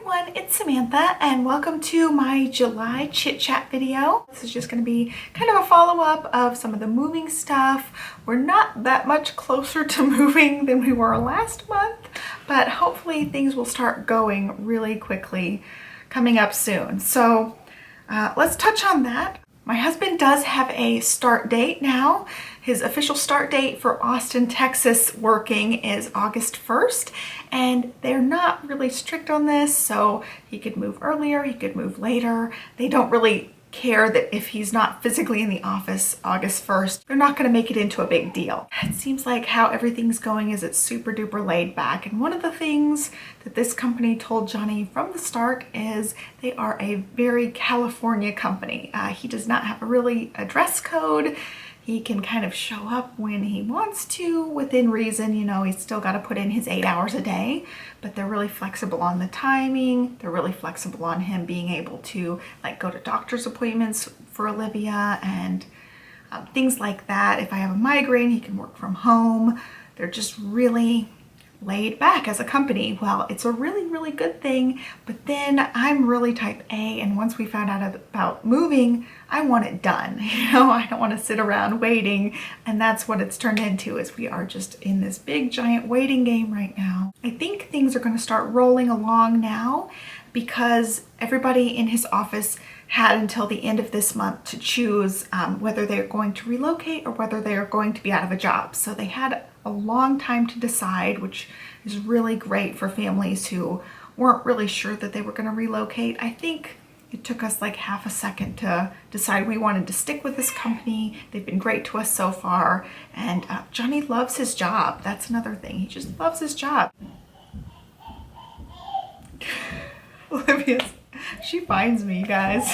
everyone, it's Samantha and welcome to my July chit chat video. This is just going to be kind of a follow-up of some of the moving stuff. We're not that much closer to moving than we were last month, but hopefully things will start going really quickly coming up soon. So let's touch on that. My husband does have a start date now. His official start date for Austin, Texas working is August 1st, and they're not really strict on this, so he could move earlier, he could move later. They don't really care that if he's not physically in the office August 1st, they're not going to make it into a big deal. It seems like how everything's going is it's super duper laid back, and one of the things that this company told Johnny from the start is they are a very California company. He does not have a dress code. He can kind of show up when he wants to within reason. You know, he's still got to put in his 8 hours a day, but they're really flexible on the timing. They're really flexible on him being able to like go to doctor's appointments for Olivia and things like that. If I have a migraine, he can work from home. They're just really laid back as a company. Well, it's a really, really good thing, but then I'm really type A, and once we found out about moving, I want it done. You know, I don't want to sit around waiting, and that's what it's turned into, is we are just in this big giant waiting game right now. I think things are going to start rolling along now because everybody in his office had until the end of this month to choose whether they're going to relocate or whether they are going to be out of a job. So they had a long time to decide, which is really great for families who weren't really sure that they were going to relocate. I think it took us like half a second to decide we wanted to stick with this company. They've been great to us so far, and Johnny loves his job. That's another thing. He just loves his job. Olivia, she finds me, guys.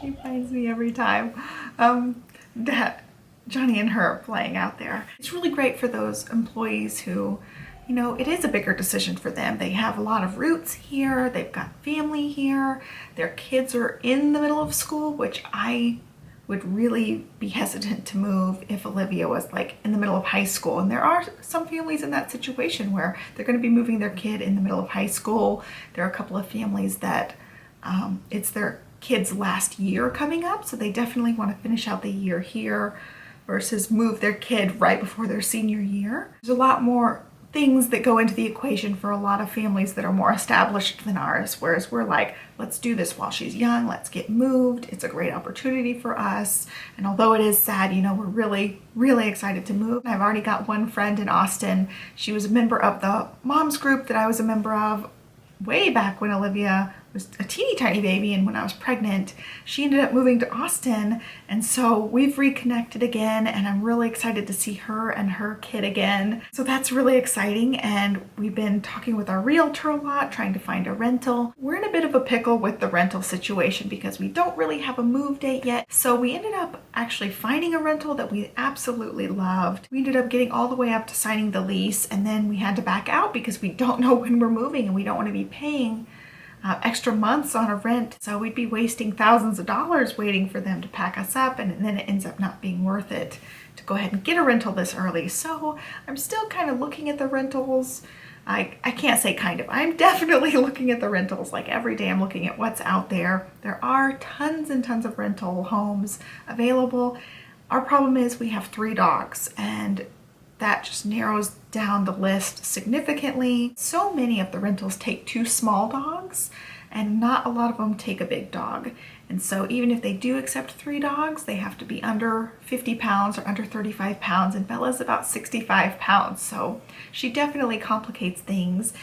She finds me every time. Johnny and her are playing out there. It's really great for those employees who, you know, it is a bigger decision for them. They have a lot of roots here. They've got family here. Their kids are in the middle of school, which I would really be hesitant to move if Olivia was like in the middle of high school. And there are some families in that situation where they're going to be moving their kid in the middle of high school. There are a couple of families that it's their kid's last year coming up, so they definitely want to finish out the year here versus move their kid right before their senior year. There's a lot more things that go into the equation for a lot of families that are more established than ours, whereas we're like, let's do this while she's young, let's get moved. It's a great opportunity for us. And although it is sad, you know, we're really, really excited to move. I've already got one friend in Austin. She was a member of the moms group that I was a member of way back when Olivia was a teeny tiny baby, and when I was pregnant. She ended up moving to Austin, and so we've reconnected again, and I'm really excited to see her and her kid again. So that's really exciting, and we've been talking with our realtor a lot, trying to find a rental. We're in a bit of a pickle with the rental situation because we don't really have a move date yet, so we ended up actually finding a rental that we absolutely loved. We ended up getting all the way up to signing the lease, and then we had to back out because we don't know when we're moving and we don't want to be paying extra months on a rent, so we'd be wasting thousands of dollars waiting for them to pack us up, and then it ends up not being worth it to go ahead and get a rental this early. So I'm still kind of looking at the rentals. I can't say kind of, I'm definitely looking at the rentals. Like every day I'm looking at what's out there. There are tons and tons of rental homes available. Our problem is we have 3 dogs, and that just narrows down the list significantly. So many of the rentals take 2 small dogs, and not a lot of them take a big dog. And so even if they do accept 3 dogs, they have to be under 50 pounds or under 35 pounds, and Bella's about 65 pounds. So she definitely complicates things.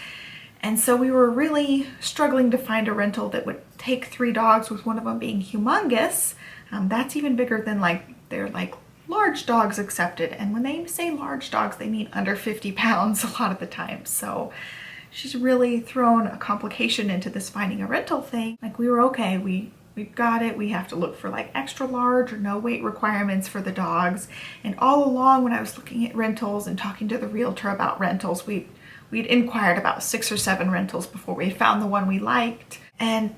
And so we were really struggling to find a rental that would take 3 dogs, with one of them being humongous. That's even bigger than they're like large dogs accepted, and when they say large dogs, they mean under 50 pounds a lot of the time. So she's really thrown a complication into this finding a rental thing. Like, we were okay, we've got it. We have to look for like extra large or no weight requirements for the dogs. And all along when I was looking at rentals and talking to the realtor about rentals, we'd inquired about 6 or 7 rentals before we found the one we liked, and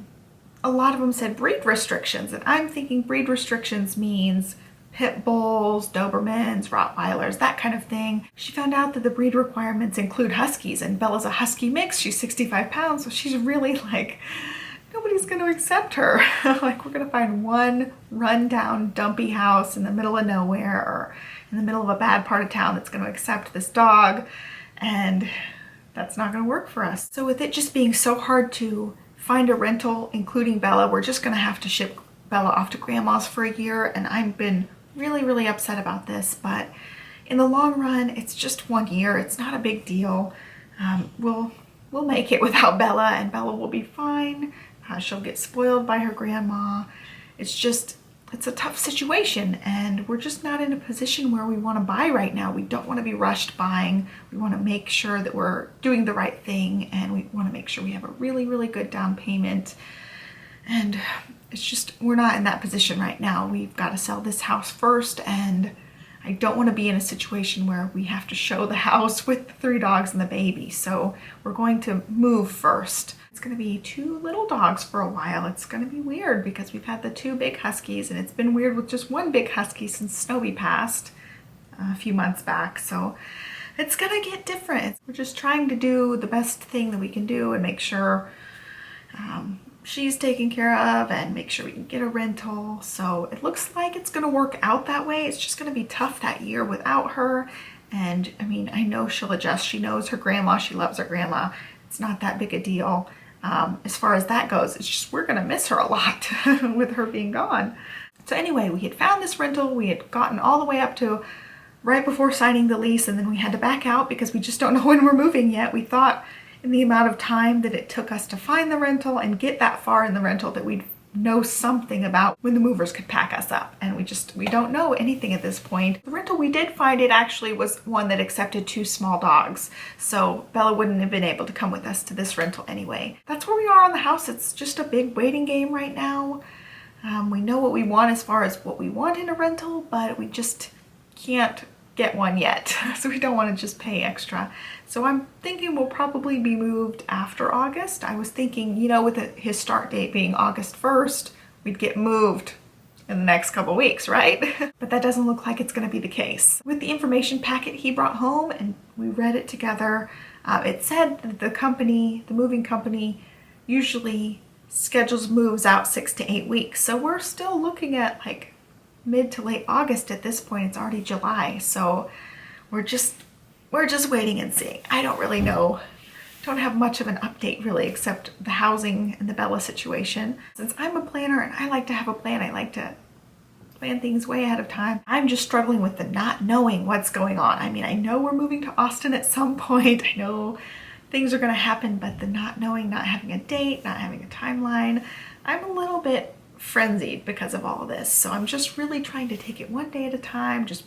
a lot of them said breed restrictions. And I'm thinking breed restrictions means pit bulls, Dobermans, Rottweilers, that kind of thing. She found out that the breed requirements include Huskies, and Bella's a Husky mix. She's 65 pounds, so she's really like, nobody's going to accept her. Like, we're going to find one rundown, dumpy house in the middle of nowhere or in the middle of a bad part of town that's going to accept this dog, and that's not going to work for us. So with it just being so hard to find a rental, including Bella, we're just going to have to ship Bella off to grandma's for a year, and I've been really, really upset about this, but in the long run, it's just 1 year. It's not a big deal. We'll make it without Bella, and Bella will be fine. She'll get spoiled by her grandma. It's a tough situation, and we're just not in a position where we want to buy right now. We don't want to be rushed buying. We want to make sure that we're doing the right thing, and we want to make sure we have a really, really good down payment. And it's just, we're not in that position right now. We've got to sell this house first, and I don't want to be in a situation where we have to show the house with the 3 dogs and the baby. So we're going to move first. It's going to be 2 little dogs for a while. It's going to be weird because we've had the 2 big Huskies, and it's been weird with just 1 big Husky since Snowy passed a few months back. So it's going to get different. We're just trying to do the best thing that we can do and make sure she's taken care of and make sure we can get a rental. So it looks like it's going to work out that way. It's just going to be tough that year without her. And I mean, I know she'll adjust. She knows her grandma. She loves her grandma. It's not that big a deal. As far as that goes, it's just we're going to miss her a lot with her being gone. So anyway, we had found this rental. We had gotten all the way up to right before signing the lease, and then we had to back out because we just don't know when we're moving yet. We thought in the amount of time that it took us to find the rental and get that far in the rental that we'd know something about when the movers could pack us up, and we don't know anything at this point. The rental we did find, it actually was one that accepted 2 small dogs, so Bella wouldn't have been able to come with us to this rental anyway. That's where we are on the house. It's just a big waiting game right now. We know what we want as far as what we want in a rental, but we just can't get one yet, so we don't want to just pay extra. So I'm thinking we'll probably be moved after August. I was thinking, you know, with his start date being August 1st, we'd get moved in the next couple weeks, right? But that doesn't look like it's going to be the case. With the information packet he brought home and we read it together, it said that the moving company usually schedules moves out 6 to 8 weeks. So we're still looking at like mid to late August at this point. It's already July, so we're just waiting and seeing. I don't really know. Don't have much of an update really, except the housing and the Bella situation. Since I'm a planner and I like to have a plan, I like to plan things way ahead of time. I'm just struggling with the not knowing what's going on. I mean, I know we're moving to Austin at some point. I know things are going to happen, but the not knowing, not having a date, not having a timeline, I'm a little bit frenzied because of all of this. So I'm just really trying to take it one day at a time, just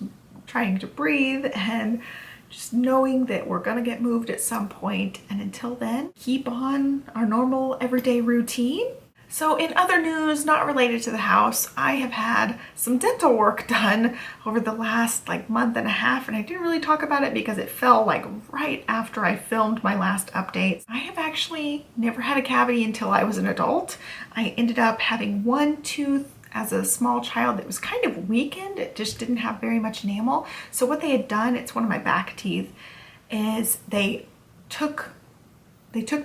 trying to breathe and just knowing that we're gonna get moved at some point, and until then, keep on our normal everyday routine. So in other news, not related to the house, I have had some dental work done over the last month and a half, and I didn't really talk about it because it fell right after I filmed my last updates. I have actually never had a cavity until I was an adult. I ended up having 1 tooth as a small child that was kind of weakened. It just didn't have very much enamel. So what they had done, it's one of my back teeth, is they took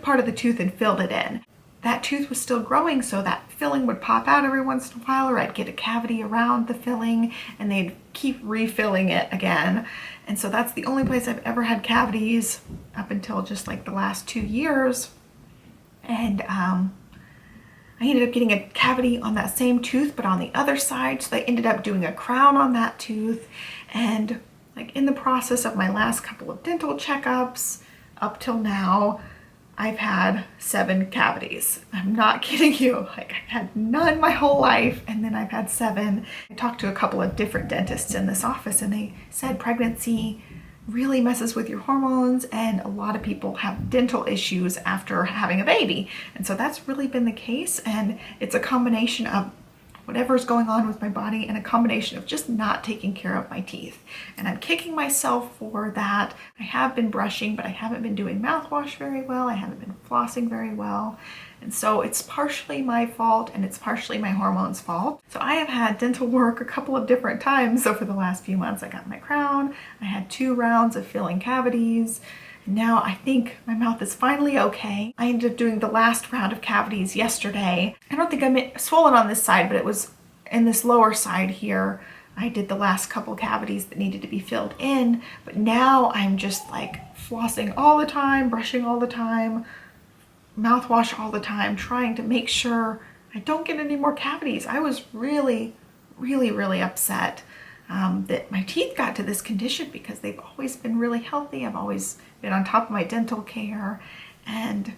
part of the tooth and filled it in. That tooth was still growing, so that filling would pop out every once in a while, or I'd get a cavity around the filling and they'd keep refilling it again. And so that's the only place I've ever had cavities up until just the last 2 years. And I ended up getting a cavity on that same tooth, but on the other side. So they ended up doing a crown on that tooth. And in the process of my last couple of dental checkups up till now, I've had 7 cavities. I'm not kidding you. I had none my whole life, and then I've had 7. I talked to a couple of different dentists in this office, and they said pregnancy really messes with your hormones, and a lot of people have dental issues after having a baby. And so that's really been the case, and it's a combination of whatever's going on with my body, and a combination of just not taking care of my teeth. And I'm kicking myself for that. I have been brushing, but I haven't been doing mouthwash very well. I haven't been flossing very well. And so it's partially my fault and it's partially my hormones' fault. So I have had dental work a couple of different times over the last few months. I got my crown, I had 2 rounds of filling cavities, and now I think my mouth is finally okay. I ended up doing the last round of cavities yesterday. I don't think I'm swollen on this side, but it was in this lower side here. I did the last couple cavities that needed to be filled in, but now I'm just like flossing all the time, brushing all the time, mouthwash all the time, trying to make sure I don't get any more cavities. I was really upset that my teeth got to this condition because they've always been really healthy. I've always been on top of my dental care, and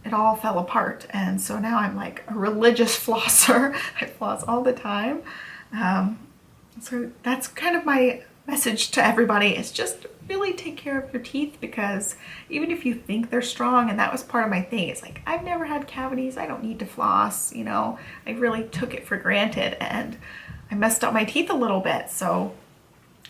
it all fell apart. And so now I'm like a religious flosser. I floss all the time. So that's kind of my message to everybody, is just really take care of your teeth, because even if you think they're strong, and that was part of my thing, it's like, I've never had cavities, I don't need to floss, you know, I really took it for granted and I messed up my teeth a little bit. So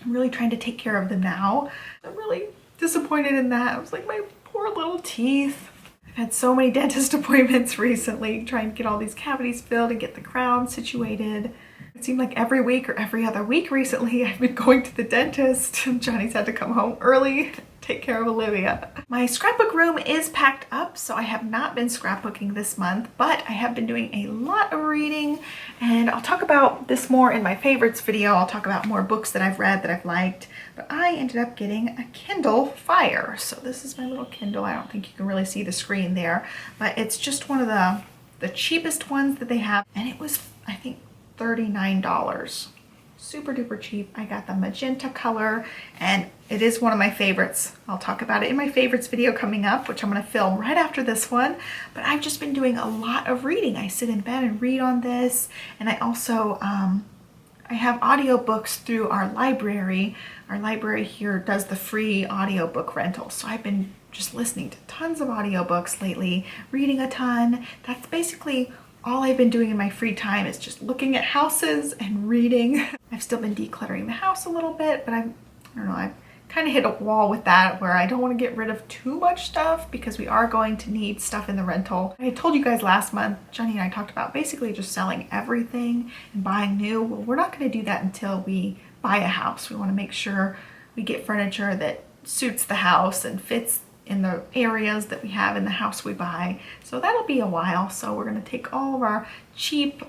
I'm really trying to take care of them now. I'm really disappointed in that. I was like, my poor little teeth. I've had so many dentist appointments recently trying to get all these cavities filled and get the crown situated. It seemed like every week or every other week recently I've been going to the dentist. Johnny's had to come home early to take care of Olivia. My scrapbook room is packed up, so I have not been scrapbooking this month, but I have been doing a lot of reading, and I'll talk about this more in my favorites video. I'll talk about more books that I've read that I've liked, but I ended up getting a Kindle Fire. So this is my little Kindle. I don't think you can really see the screen there, but it's just one of the cheapest ones that they have, and it was, I think, $39. Super duper cheap. I got the magenta color, and it is one of my favorites. I'll talk about it in my favorites video coming up, which I'm going to film right after this one. But I've just been doing a lot of reading. I sit in bed and read on this, and I also I have audiobooks through our library. Our library here does the free audiobook rental, so I've been just listening to tons of audiobooks lately, reading a ton. That's basically all I've been doing in my free time, is just looking at houses and reading. I've still been decluttering the house a little bit, but I don't know, I've kind of hit a wall with that where I don't want to get rid of too much stuff, because we are going to need stuff in the rental. I told you guys last month, Johnny and I talked about basically just selling everything and buying new. Well, we're not going to do that until we buy a house. We want to make sure we get furniture that suits the house and fits in the areas that we have in the house we buy. So that'll be a while. So we're going to take all of our cheap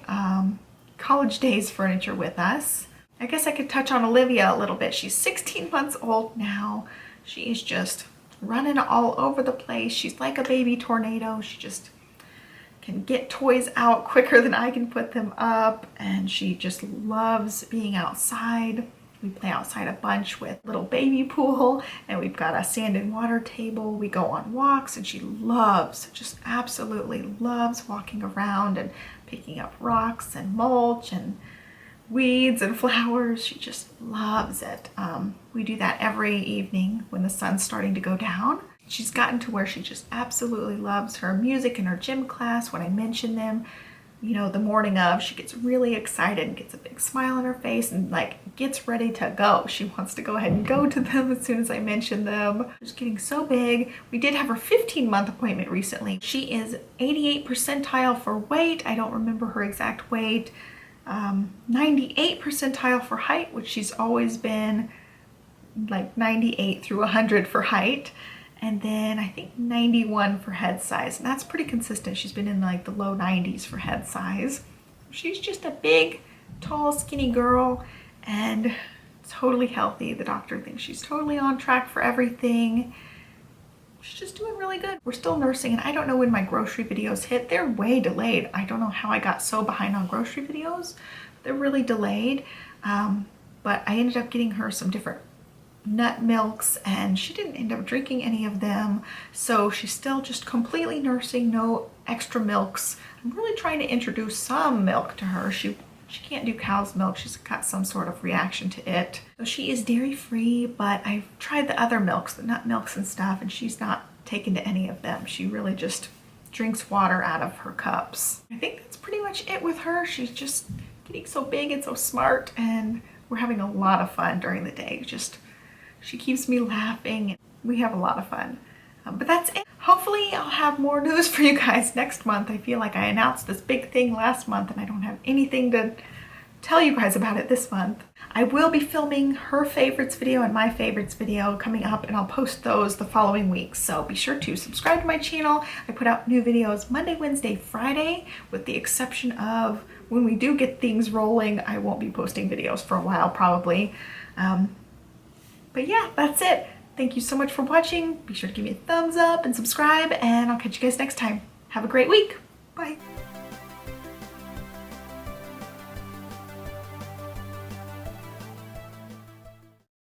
college days furniture with us. I guess I could touch on Olivia a little bit. She's 16 months old now. She is just running all over the place. She's like a baby tornado. She just can get toys out quicker than I can put them up, and she just loves being outside. We play outside a bunch with little baby pool, and we've got a sand and water table. We go on walks, and she loves, just absolutely loves walking around and picking up rocks and mulch and weeds and flowers. She just loves it. We do that every evening when the sun's starting to go down. She's gotten to where she just absolutely loves her music and her gym class. When I mention them, you know, the morning of, she gets really excited and gets a big smile on her face and like gets ready to go. She wants to go ahead and go to them as soon as I mention them. She's getting so big. We did have her 15-month appointment recently. She is 88 percentile for weight. I don't remember her exact weight. 98 percentile for height, which she's always been like 98 through 100 for height. And then I think 91 for head size, and that's pretty consistent. She's been in like the low 90s for head size. She's just a big, tall, skinny girl, and totally healthy. The doctor thinks she's totally on track for everything. She's just doing really good. We're still nursing, and I don't know when my grocery videos hit. They're way delayed. I don't know how I got so behind on grocery videos. They're really delayed, but I ended up getting her some different nut milks, and she didn't end up drinking any of them, so she's still just completely nursing, no extra milks. I'm really trying to introduce some milk to her. She can't do cow's milk. She's got some sort of reaction to it. So she is dairy free, but I've tried the other milks, the nut milks and stuff, and she's not taken to any of them. She really just drinks water out of her cups. I think that's pretty much it with her. She's just getting so big and so smart, and we're having a lot of fun during the day. She keeps me laughing. We have a lot of fun. But that's it. Hopefully I'll have more news for you guys next month. I feel like I announced this big thing last month and I don't have anything to tell you guys about it this month. I will be filming her favorites video and my favorites video coming up, and I'll post those the following week. So be sure to subscribe to my channel. I put out new videos Monday, Wednesday, Friday, with the exception of when we do get things rolling, I won't be posting videos for a while probably. But yeah, that's it. Thank you so much for watching. Be sure to give me a thumbs up and subscribe, and I'll catch you guys next time. Have a great week. Bye.